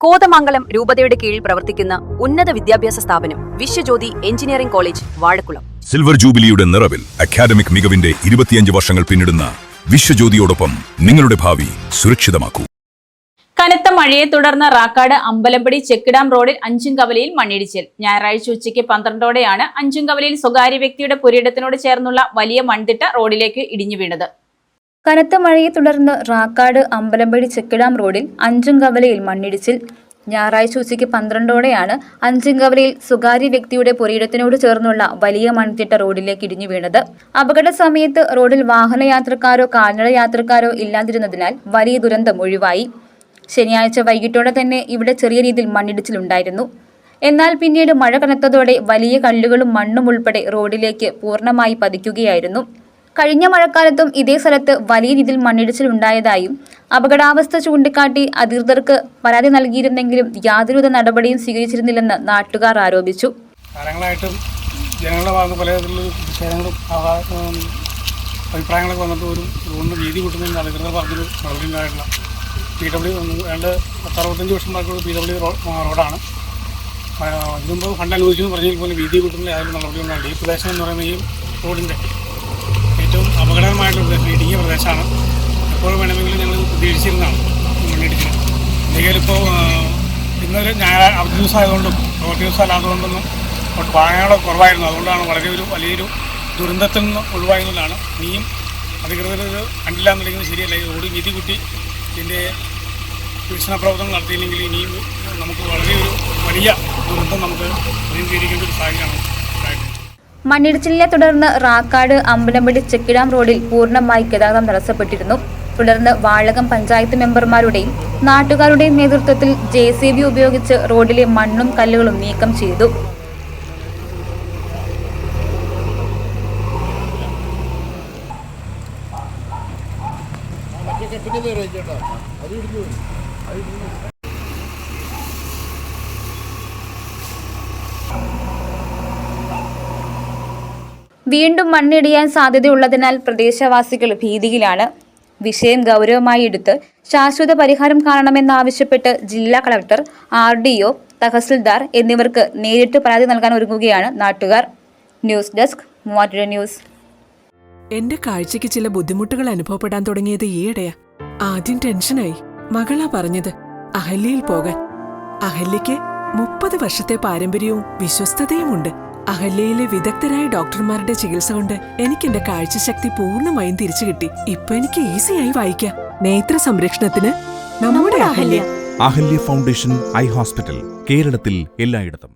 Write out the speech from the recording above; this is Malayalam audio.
കോതമംഗലം രൂപതയുടെ കീഴിൽ പ്രവർത്തിക്കുന്ന ഉന്നത വിദ്യാഭ്യാസ സ്ഥാപനം Vishwajyothi engineering college Vazhakulam. Silver ജൂബിലിയുടെ നിറവിൽ അക്കാദമിക് മികവിന്റെ 25 വർഷങ്ങൾ പിന്നിടുന്ന വിശ്വജ്യോതിയോടൊപ്പം നിങ്ങളുടെ ഭാവി സുരക്ഷിതമാക്കൂ. കനത്ത മഴയെ തുടർന്ന് റാക്കാട് അമ്പലമ്പടി ചെക്ക് ഡാം റോഡിൽ അഞ്ചുംകവലയിൽ മണ്ണിടിച്ചിൽ. ഞായറാഴ്ച ഉച്ചയ്ക്ക് 12ഓടെയാണ് അഞ്ചുംകവലയിൽ സ്വകാര്യ വ്യക്തിയുടെ പുരയിടത്തിനോട് ചേർന്നുള്ള വലിയ മൺതിട്ട റോഡിലേക്ക് ഇടിഞ്ഞു വീണത്. കനത്ത മഴയെ തുടർന്ന് റാക്കാട് അമ്പലമ്പടി ചെക്ക് ഡാം റോഡിൽ അഞ്ചുംകവലയിൽ മണ്ണിടിച്ചിൽ. ഞായറാഴ്ച ഉച്ചയ്ക്ക് 12ഓടെയാണ് അഞ്ചുംകവലയിൽ സ്വകാര്യ വ്യക്തിയുടെ പുരയിടത്തിനോട് ചേർന്നുള്ള വലിയ മൺതിട്ട റോഡിലേക്ക് ഇടിഞ്ഞു വീണത്. അപകട സമയത്ത് റോഡിൽ വാഹനയാത്രക്കാരോ കാൽനട യാത്രക്കാരോ ഇല്ലാതിരുന്നതിനാൽ വലിയ ദുരന്തം ഒഴിവായി. ശനിയാഴ്ച വൈകിട്ടോടെ തന്നെ ഇവിടെ ചെറിയ രീതിയിൽ മണ്ണിടിച്ചിലുണ്ടായിരുന്നു. എന്നാൽ പിന്നീട് മഴ കനത്തതോടെ വലിയ കല്ലുകളും മണ്ണും ഉൾപ്പെടെ റോഡിലേക്ക് പൂർണ്ണമായി പതിക്കുകയായിരുന്നു. കഴിഞ്ഞ മഴക്കാലത്തും ഇതേ സ്ഥലത്ത് വലിയ രീതിയിൽ മണ്ണിടിച്ചിലുണ്ടായതായും അപകടാവസ്ഥ ചൂണ്ടിക്കാട്ടി അധികൃതർക്ക് പരാതി നൽകിയിരുന്നെങ്കിലും യാതൊരുവിധ നടപടിയും സ്വീകരിച്ചിരുന്നില്ലെന്ന് നാട്ടുകാർ ആരോപിച്ചു. കാലങ്ങളായിട്ടും ജനങ്ങളുടെ ഭാഗത്ത് പലതരത്തിലുള്ള പ്രതിഷേധങ്ങളും അഭിപ്രായങ്ങളൊക്കെ വന്നിട്ട് ഒരു റോഡിന് വീതി കൂട്ടുന്നതിന് അധികൃതർ പറഞ്ഞൊരു നടപടി ഉണ്ടായിട്ടില്ല. PW ഏതാണ്ട് 65 വർഷമായിട്ടുള്ള PW റോഡാണ്. ഇതിനുമ്പോൾ ഫണ്ട് അനുവദിച്ചെന്ന് പറഞ്ഞാൽ പോലും വീതി കൂട്ടുന്ന യാതൊരു നടപടി ഉണ്ടായില്ല. ഈ പ്രദേശം എന്ന് പറയുന്നത് ഈ റോഡിൻ്റെ ഏറ്റവും അപകടകരമായിട്ടുള്ള പ്രദേശം ഇടുങ്ങിയ പ്രദേശമാണ്. എപ്പോഴും വേണമെങ്കിലും ഞങ്ങൾ പ്രതീക്ഷിച്ചിരുന്നതാണ് മണ്ണിടിച്ചിൽ. എന്തെങ്കിലും ഇപ്പോൾ ഇന്നൊരു അവധി ദിവസമായതുകൊണ്ടും പ്രവൃത്തി ദിവസം അല്ലാത്തതുകൊണ്ടൊന്നും വാഹനങ്ങൾ കുറവായിരുന്നു. അതുകൊണ്ടാണ് വലിയൊരു ദുരന്തത്തിൽ നിന്ന് ഒഴിവായതുകൊണ്ടാണ്. ഇനിയും അധികൃതർ ഇത് കണ്ടില്ല എന്നുണ്ടെങ്കിൽ ശരിയല്ല. ഈ റോഡ് വീതി കൂട്ടി ഇതിൻ്റെ വികസന പ്രവർത്തനം നടത്തിയില്ലെങ്കിൽ ഇനിയും നമുക്ക് വലിയ ദുരന്തം നമുക്ക് അഭിമുഖീകരിക്കേണ്ട ഒരു സാഹചര്യമാണ് ഉണ്ടായിട്ടുള്ളത്. മണ്ണിടിച്ചിലിനെ തുടർന്ന് റാക്കാട് അമ്പലമ്പടി ചെക്ക് ഡാം റോഡിൽ പൂർണ്ണമായി ഗതാഗതം തടസ്സപ്പെട്ടിരുന്നു. തുടർന്ന് വാഴകം പഞ്ചായത്ത് മെമ്പർമാരുടെയും നാട്ടുകാരുടെയും നേതൃത്വത്തിൽ JCB ഉപയോഗിച്ച് റോഡിലെ മണ്ണും കല്ലുകളും നീക്കം ചെയ്തു. വീണ്ടും മണ്ണിടിയാൻ സാധ്യതയുള്ളതിനാൽ പ്രദേശവാസികൾ ഭീതിയിലാണ്. വിഷയം ഗൗരവമായി എടുത്ത് ശാശ്വത പരിഹാരം കാണണമെന്നാവശ്യപ്പെട്ട് ജില്ലാ കളക്ടർ, RDO, തഹസിൽദാർ എന്നിവർക്ക് നേരിട്ട് പരാതി നൽകാൻ ഒരുങ്ങുകയാണ് നാട്ടുകാർ. News desk, Muvattupuzha news. എന്റെ കാഴ്ചയ്ക്ക് ചില ബുദ്ധിമുട്ടുകൾ അനുഭവപ്പെടാൻ തുടങ്ങിയത് ഈയിടെയാ. ആദ്യം ടെൻഷനായി. മകളാ പറഞ്ഞത് അഹല്യയിൽ പോകാൻ. അഹല്യയ്ക്ക് 30 വർഷത്തെ പാരമ്പര്യവും വിശ്വസ്തതയുമുണ്ട്. അഹല്യയിലെ വിദഗ്ധരായ ഡോക്ടർമാരുടെ ചികിത്സ കൊണ്ട് എനിക്ക് എന്റെ കാഴ്ചശക്തി പൂർണ്ണമായും തിരിച്ചു കിട്ടി. ഇപ്പൊ എനിക്ക് ഈസിയായി വായിക്കാം. നേത്ര സംരക്ഷണത്തിന് നമ്മുടെ Ahalya. Ahalya foundation eye hospital, കേരളത്തിൽ എല്ലായിടത്തും.